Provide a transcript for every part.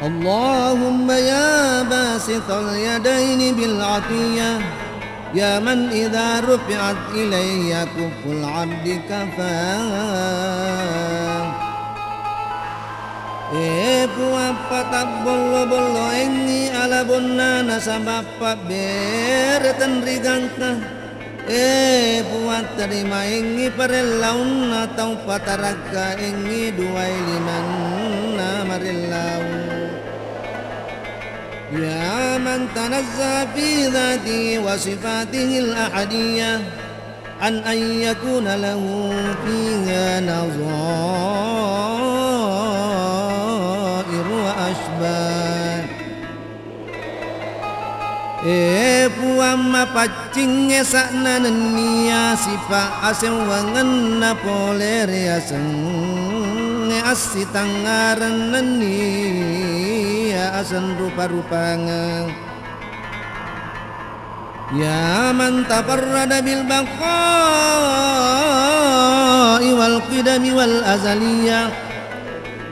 اللهم يا باسط اليدين بالعطية يا من إذا رفعت إلي كف العبد كفاه. Puapa tak bolo-bolo engi ala bonna nasabapa bereten rigangka. Puat terima engi parelaun atau pataraka engi duai liman namarillau. Ya man tanazza fi dhati wa sifatihil ahadiyah an yakuna lahu fiha nadhair wa ashbah. Puama pacing esakna nenia sifa asewangan na poleria seng asitangaran nenia asan rupa-rupanga. Ya man tafarrada bil baqa'i wal qidami wal azaliyah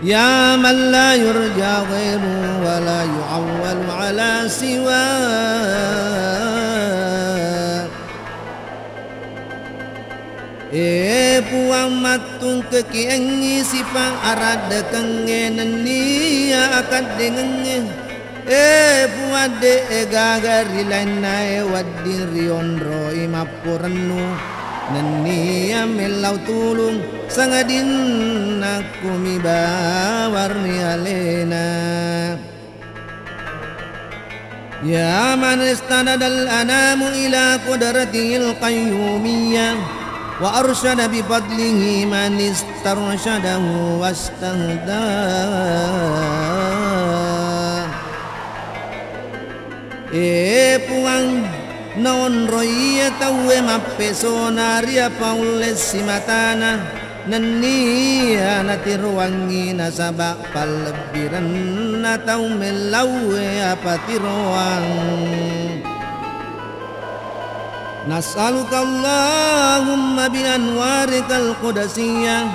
ya man la yurja ghairu wa la yu'awwalu ala siwa. Puang matung kekiengi sipang arada kengen niya akad dengenge. Puade gagari lainai wadi riondro imapurenu nenia melau tulung sangadin aku mibawarni alena. Ya man istanadal anamu ila qudratil qayyumiyah wa arsyada bi fadlihi man istarsyadahu wastahda. Puang non roya tawe mapesonaria paules simatana nania natiruangi nasaba palebiran natau melawe apatiruang. Nas'aluka Allahumma bi anwarikal qudasiyah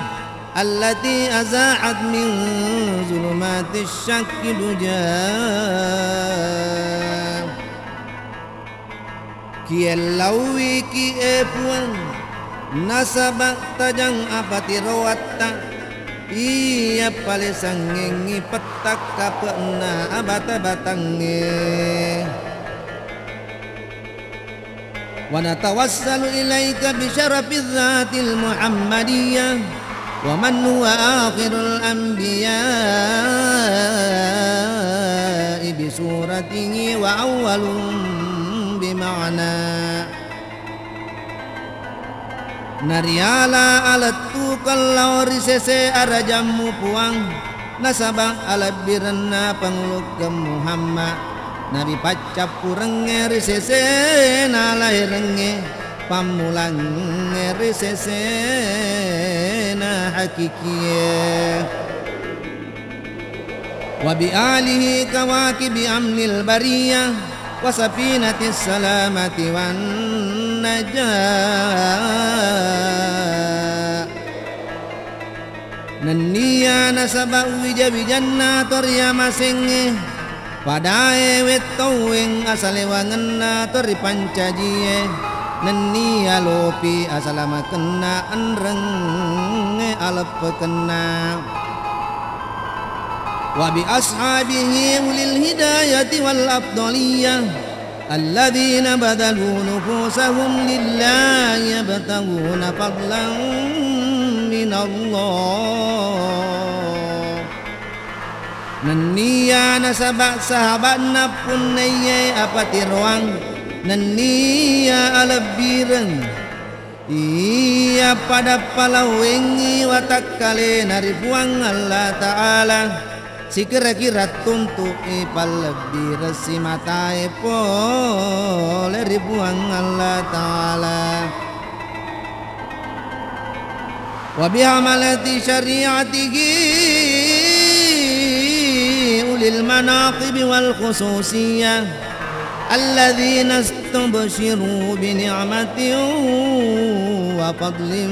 allati aza'at min zulumatis syakki dujah. Kielawi ki puang nasabak tajang apati rawatta iya pale sangengi petak kapena abata batange. Wa natawassalu ilaika bi syarafiz zatil muhammadiyah wa man huwa akhirul anbiya bi suratihi wa awwalum bi ma'na. Nariala alatu kalau risese arajamu puang nasabang alabirna pangluk ke Muhammad Nabi pacap kurenge risese nalahirenge pamulang risese na hakikiye wa bi alihi kawakibi amnil bariyah wa safinatis salamati wan najah. Nania nasaba wija-wijanna torya masenge padae wetoweng asalewangen tori pancajie nenia lopi asalama kena anrenge alepekena wa bi ashabihi ulil hidayati wal afdaliyah alladzina badalu nufusahum lillahi yabtaguna fadlan minallah. Nenia nasabak sahabat napun neye apati ruang nenia alabireng iya pada palawengi watakale naribuang Allah Ta'ala si kira-kira tuntuk ipal lebih resi matai pole ribuang Allah Ta'ala wa bihamalati syariatihi ulil manaqib wal khususiyah alladzina istabshiru bi ni'matin wa fadlin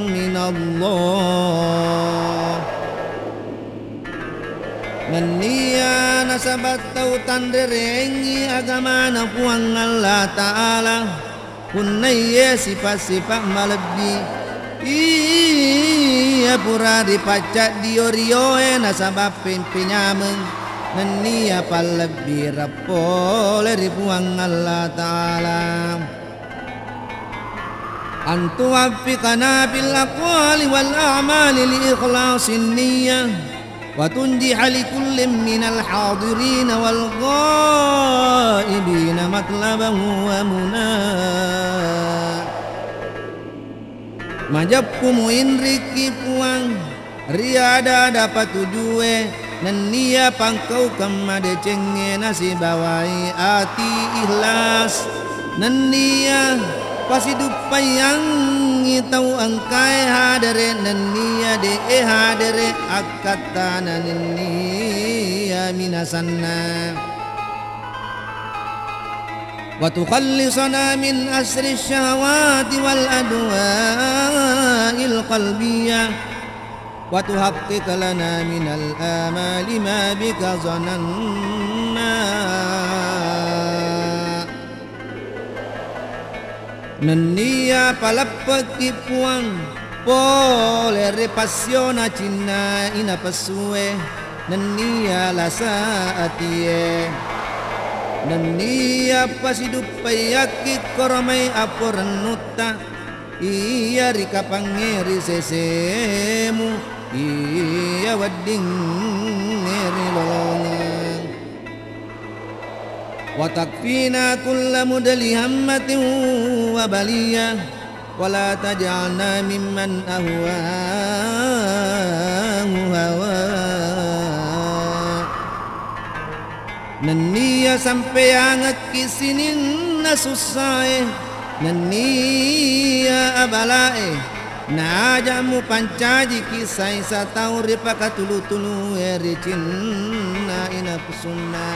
minallah. Nania nasabat tau tanderengi agama na puang Allah Ta'ala Punaya sifat-sifat malebbi Iya pura dipacak diorioe nasabab pimpinyamen Nania palebbi rapole ripuang Allah Ta'ala Antu waffiqana bil aqwali wal a'mali li ikhlasin niyyah wa tunjiha li kullin minal hadirin wal ghaibin matlabahu wa munah Majapku muin riki puang riada dapat tujue Nania pangkau kamade cenge nasi bawai ati ikhlas Nania pasidup payang ngitau angkai hadere Nania de hadere akatana Nania minasanna wa tukhallisana min asri syahawati wal adwa'il qalbiyah wa tuhaqqiq lana minal amali ma bika zananna Nania palapaki puang pole repassiona cinna ina pesue Nania lasa atie Nania pasidup payaki koromai aporenutta Iya rika pangeri sesemu Iya wadding ngeri lolongan Wa takfina kulla mudali hammatin wa baliyah Wa la taj'alna mimman ahwa'ahu hawa Nania sampai angat kisinin nasusai Nania abalae Najamu pancaji kisai satau ripaka tulu-tulu eri cinna ina pesunna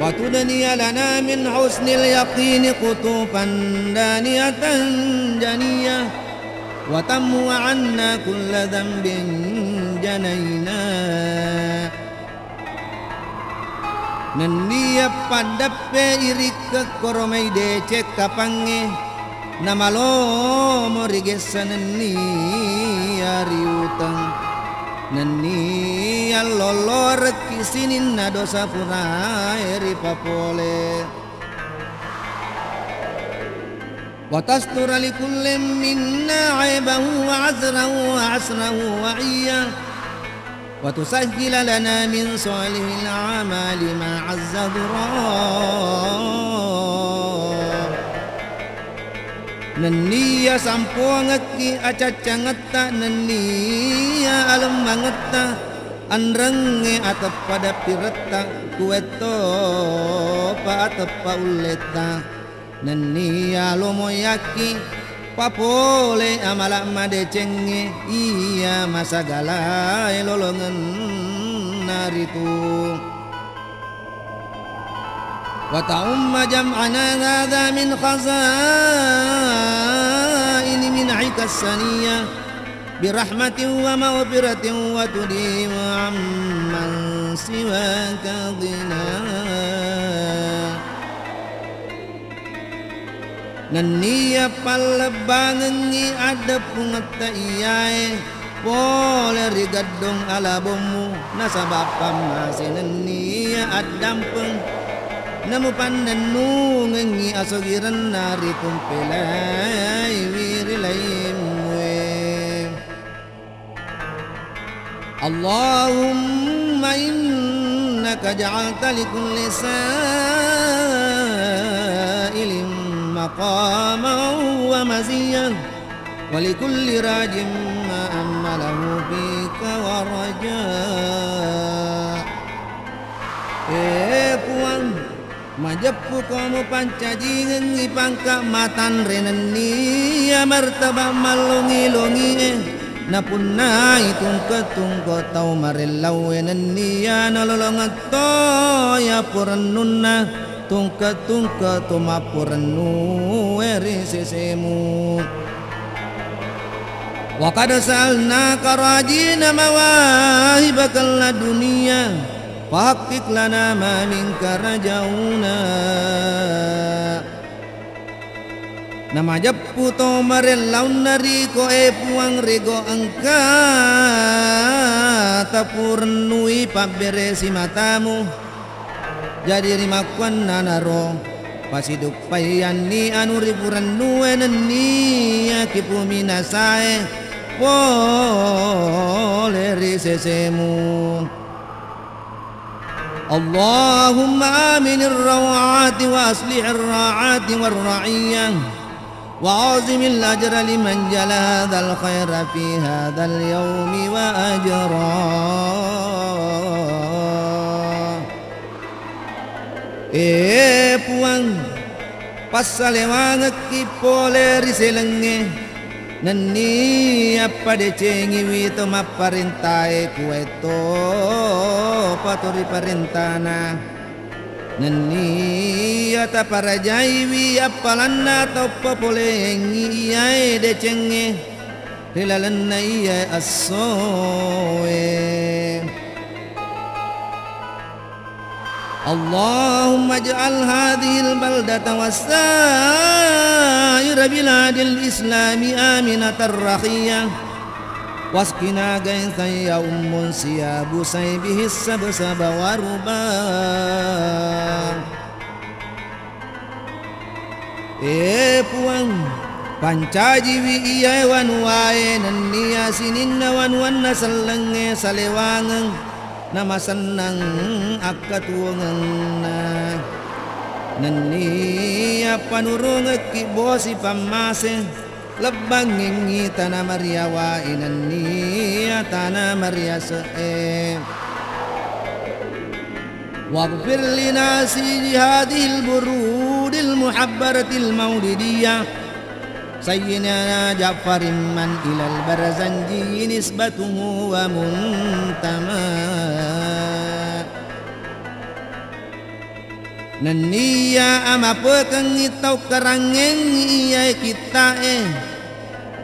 Wa tudniya lana min husnil yaqini qutufan daniyatan janiyah Wa tammu anna kulla dhanbin janaina Nania padape irik ke koromai decek kapange Namalo morigesa Nania riutang Nania lolor kisinin na dosa pura eri papole Watastura li kullin minna aibahu wa azrahu wa asrahu wa iya Wa tusahhila lana min salihil amali ma'azza durab Nania sampuangaki acacangata Nania alam mangata Anrenge atap pada pireta kueto pa atap pa uleta Nania lomoyaki papole amala madecenge iya masagala lolongan naritu wa ta'umma jam'ana hadha min khazain min aikas saniyah birahmatin wa maghfiratin wa tudi wa amman siwaka dhina Nania palabangangi ada pungata iyae pole rigadong alabomu nasabab masih Nania adampeng namu pandannu ngengi asogiran nari kumpelai wirilaimwe Allahumma innaka ja'alta likulli sa'ilin مقاما ومزيا ولكل راج ما أمله فيك ورجاء puang majapku kamu pancajingan ipangka matan renania martaba malungi-lungi napuna itong katungko tau marilaw enania nalolongat to ya puranunna tungka tumapurnu eri sesemu wa qad sa'alnaka rajina mawahibakal ladunya fahaqqiq lana ma minka rajauna. Nama jappu to marelaun nari ko puang rego angka tapurnui paberesi matamu jadi rimakuan nanaro pasiduk payani anu riburan nueneni akipu minasae poleri sesemu. Allahumma aminir rawati wa aslihir ra'ati war ra'iyah وعظم الأجر لمن جل هذا الخير في هذا اليوم وأجرا. Puang pasalewang kipoleri selenge nani apa decengi wito maparintai kueto patori parintana nani ata parajaiwi apalana topo polengi iai decenge rilalana iai assoe. Allahumma ij'al hadhil baldata wasaira biladil islami aminatar rakhiyah waskina gaithan ya ummun siyabu saybihis sabsaba waruba. Puang pancajiwi iya wan wae nania sininna wan wan nasalenge salewangang nama senang akatuwangang na nania panurung kibosi pamase lebang ngingi tanah Maria wa inania tanah Maria se'e waghfir lina si hadhil burudil muhabbaratil maulidiyah sayyidina Ja'farin man ilal barzanji nisbatuhu wa muntama nania ama pekeng itau kerangeng iya kita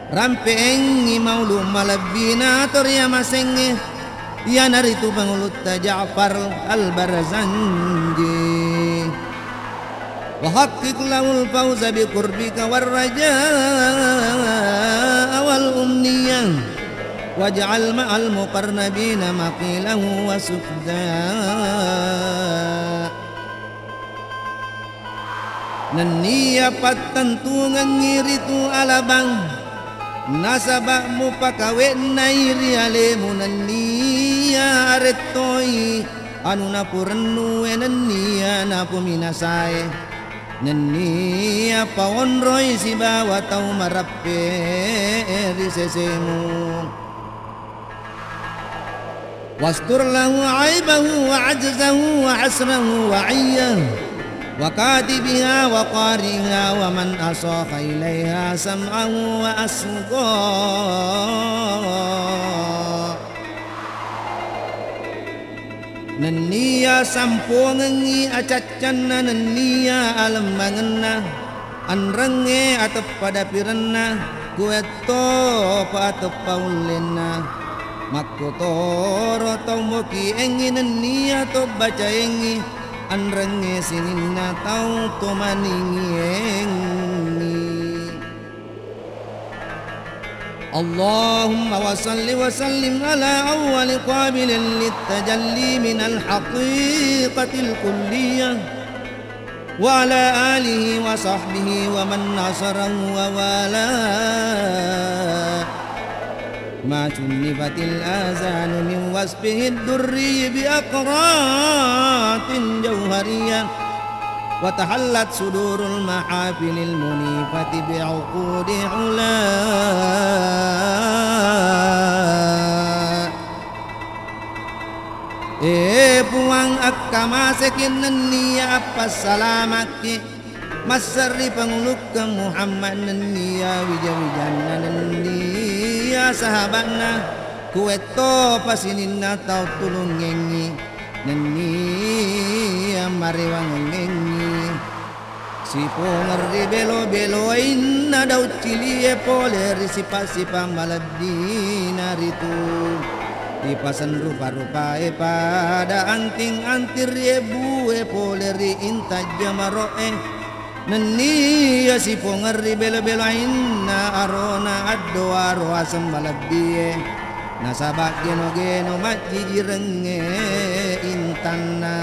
rampeng maulu malabina torya masenge ya naritu pangulut Ja'far al-Barzanji wa haqqiq lahul fawza bi qurbika war rajaa wal umniyah waj'al ma'al muqarnabina maqilahu wa sufda. Nania patantungan ngiritu alabang nasabakmu pakawe nairi alemu nania aretoi anu napurenu nania napu minasai nania paonroi si bawa tau marape di sesemu wastur lahu aibahu wa ajzahu wa asrahu wa iyyah wa katibiha wa qariha wa man asakha ilaiha sam'ahu wa asqa. Nania sampungengi acacanna nania alembangenna anrenge atep pada pirenna kueto pa atep paulena makotoro tomoki engi nania to baca engi anrenge sininna tau to maningi engi. Allahumma wa salli wa sallim ala awwal qabilin litajalli minal haqiqatil kulliyah wa ala alihi wa sahbihi wa man nasarahu wa wala ma junnibatil azanu min wasfihi durri bi aqratin jauhariyah wa tahallat sudurul mahafilil munifati bi uqudi ula. Puang akkamasekin nania apa salamaki masari panguluk ke Muhammad nania wijawijana nania sahabatna kueto pasininna tau tulung ngengi nania mariwang ngengi sipo ngerdi belo-belo inna daud cilie pole risipa-sipa maladina ritu dipasan rupa-rupa pada anting-antir bue pole ri inta jamaroe nani ya sipo ngerdi belo-belo inna arona addo aro asam maladie nasabak geno-geno majijirenge intana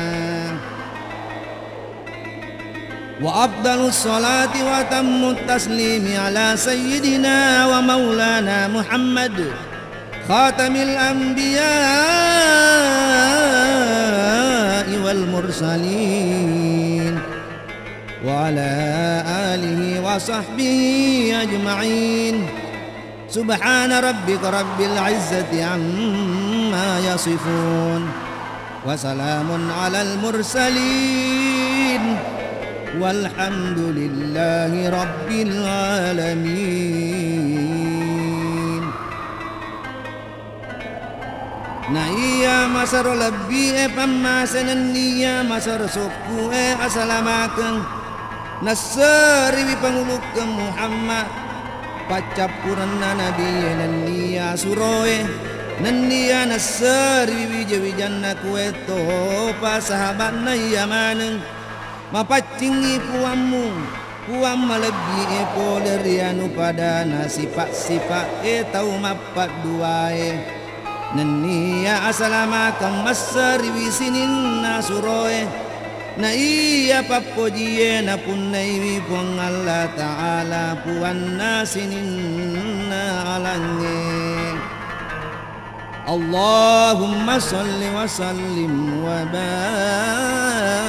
wa afdalus salati wa tammut taslimi ala sayyidina wa maulana Muhammad khatamil anbiya wal mursalin wa ala alihi wa sahbihi ajma'in subhana rabbika rabbil izzati amma yasifun wa salamun alal mursalin walhamdulillahi rabbil alamin. Na iya masar labbi pamasanan niya masar suku asalamakan nasari panguluk ke Muhammad pacapuran na nabi nan niya suroe nan niya nasari wijawijan na kueto pa sahabat na yamaneng mapacingi puamu puam malebi polerianu pada nasipak-sipak tau mapat duae nenia asalamakan masari wisinin nasuroe na iya papojie na punai puang Allah Ta'ala puan nasinin na alange Allahumma salli wa sallim wa barik